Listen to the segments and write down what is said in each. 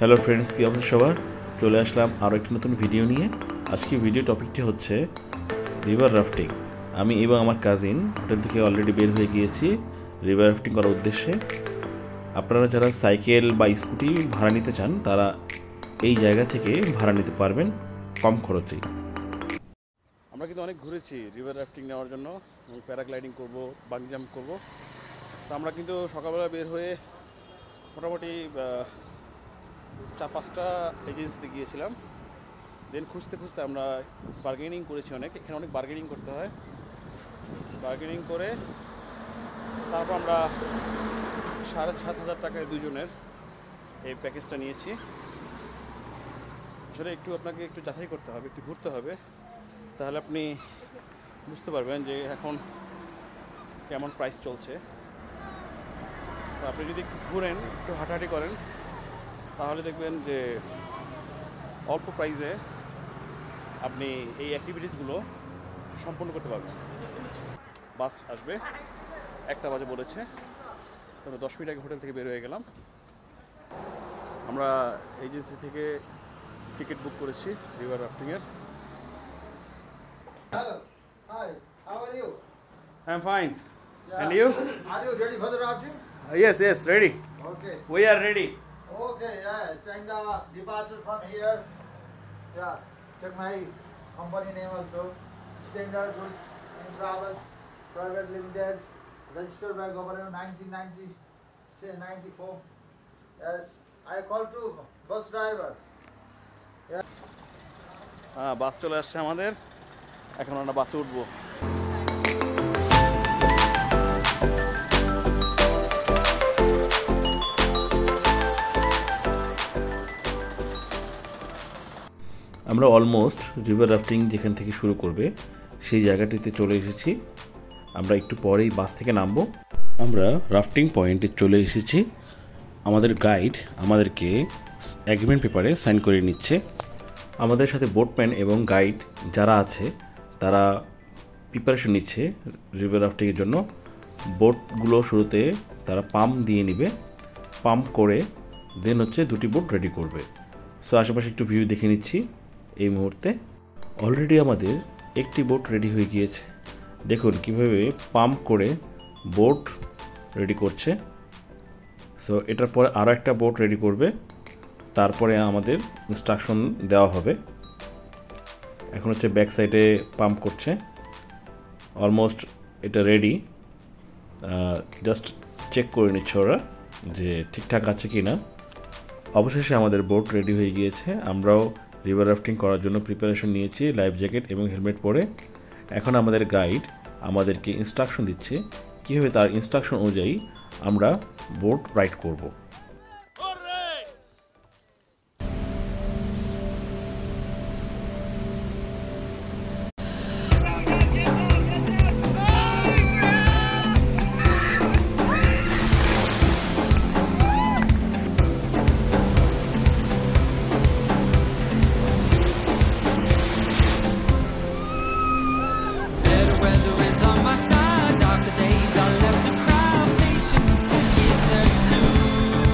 Hello friends, কী অবস্থা সবার? চলে আসলাম আরও একটি নতুন ভিডিও নিয়ে। আজকে ভিডিও টপিকটি হচ্ছে রিভার রাফটিং। আমি এবং আমার কাজিন হোটেল থেকে অলরেডি বের হয়ে গিয়েছি রিভার রাফটিং করার উদ্দেশ্যে। আপনারা যারা সাইকেল বা স্কুটি ভাড়া নিতে চান তারা এই জায়গা থেকে ভাড়া নিতে পারবেন কম খরচেই। আমরা কিন্তু অনেক ঘুরেছি রিভার রাফটিং নেওয়ার জন্য এবং প্যারাগ্লাইডিং করবো, বাঙ্গি জাম্প করবো। তো আমরা কিন্তু সকালবেলা বের হয়ে মোটামুটি 4-5টা এজেন্সিতে গিয়েছিলাম। দেন খুঁজতে খুঁজতে আমরা বার্গেনিং করেছি অনেক। এখানে অনেক বার্গেনিং করতে হয়। বার্গেনিং করে তারপর আমরা 7,500 টাকায় দুজনের এই প্যাকেজটা নিয়েছি। আসলে আপনাকে একটু যাচাই করতে হবে, একটু ঘুরতে হবে, তাহলে আপনি বুঝতে পারবেন যে এখন কেমন প্রাইস চলছে। তো আপনি যদি একটু ঘুরেন, একটু হাঁটাহাঁটি করেন, তাহলে দেখবেন যে অল্প প্রাইসে আপনি এই অ্যাক্টিভিটিসগুলো সম্পূর্ণ করতে পারবেন। বাস আসবে 1টা বাজে বলেছে, তবে 10 মিনিট আগে হোটেল থেকে বের হয়ে গেলাম। আমরা এজেন্সি থেকে টিকিট বুক করেছি river রাফটিংয়ের। Hello. Hi. How are you? I'm fine. Yeah. And you? Are you ready for the rafting? Yes, ready. Okay. We are ready. Okay, yes. And the departure from here. Yeah. Check my company name also. Standard Goods and Travels Private Limited. Registered by government 1994. Yes. I call to bus driver. বাস চলে আসছে আমাদের, এখন আমরা বাসে উঠবো। আমরা almost river rafting যেখান থেকে শুরু করবে সেই জায়গাটিতে চলে এসেছি। আমরা একটু পরেই বাস থেকে নামবো। আমরা রাফটিং পয়েন্টে চলে এসেছি। আমাদের গাইড আমাদেরকে এগ্রিমেন্ট পেপারে সাইন করে নিচ্ছে। আমাদের সাথে বোটম্যান এবং গাইড যারা আছে তারা প্রিপারেশন নিচ্ছে রিভার রাফটিংয়ের জন্য। বোটগুলো শুরুতে তারা পাম্প দিয়ে নেবে, পাম্প করে দেন হচ্ছে 2টি বোট রেডি করবে। সো আশেপাশে একটু ভিউ দেখে নিচ্ছি। এই মুহূর্তে অলরেডি আমাদের একটি বোট রেডি হয়ে গিয়েছে। দেখুন কীভাবে পাম্প করে বোট রেডি করছে। সো এটার পরে আরও একটা বোট রেডি করবে, তারপরে আমাদের ইনস্ট্রাকশন দেওয়া হবে। এখন হচ্ছে ব্যাক সাইডে পাম্প করছে, অলমোস্ট এটা রেডি। জাস্ট চেক করে নিচ্ছে ওরা যে ঠিকঠাক আছে কি না। অবশেষে আমাদের বোট রেডি হয়ে গিয়েছে। আমরাও রিভার রাফটিং করার জন্য প্রিপারেশন নিয়েছি লাইফ জ্যাকেট এবং হেলমেট পরে। এখন আমাদের গাইড আমাদেরকে ইনস্ট্রাকশন দিচ্ছে কীভাবে তার ইনস্ট্রাকশন অনুযায়ী আমরা বোট রাইড করব। Better weather is on my side. Darker days are left to cry. Patience will get there soon.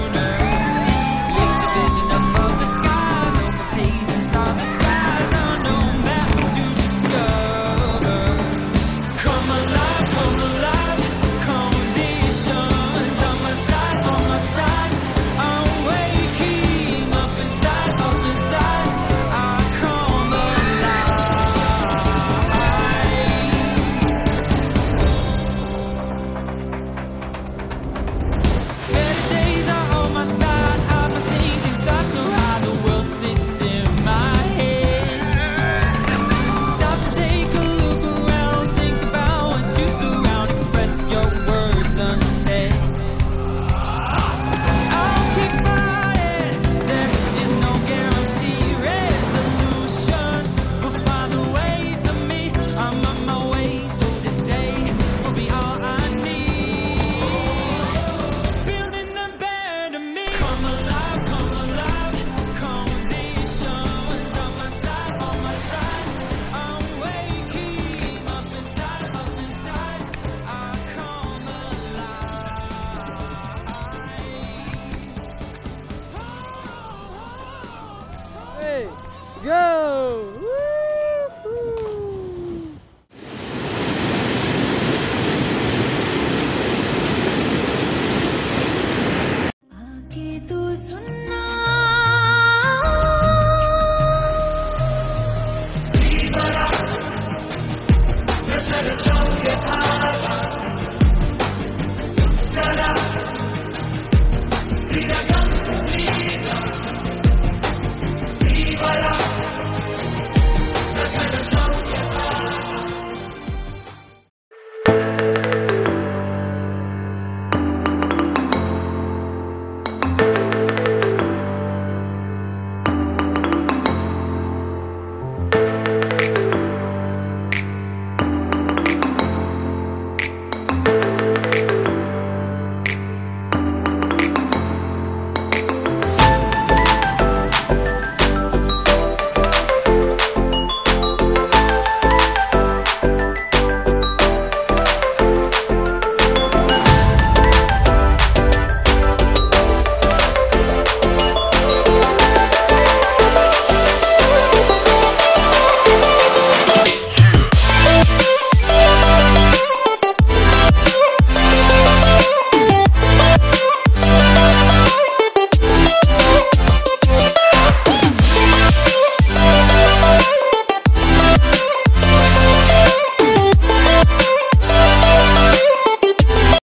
Go!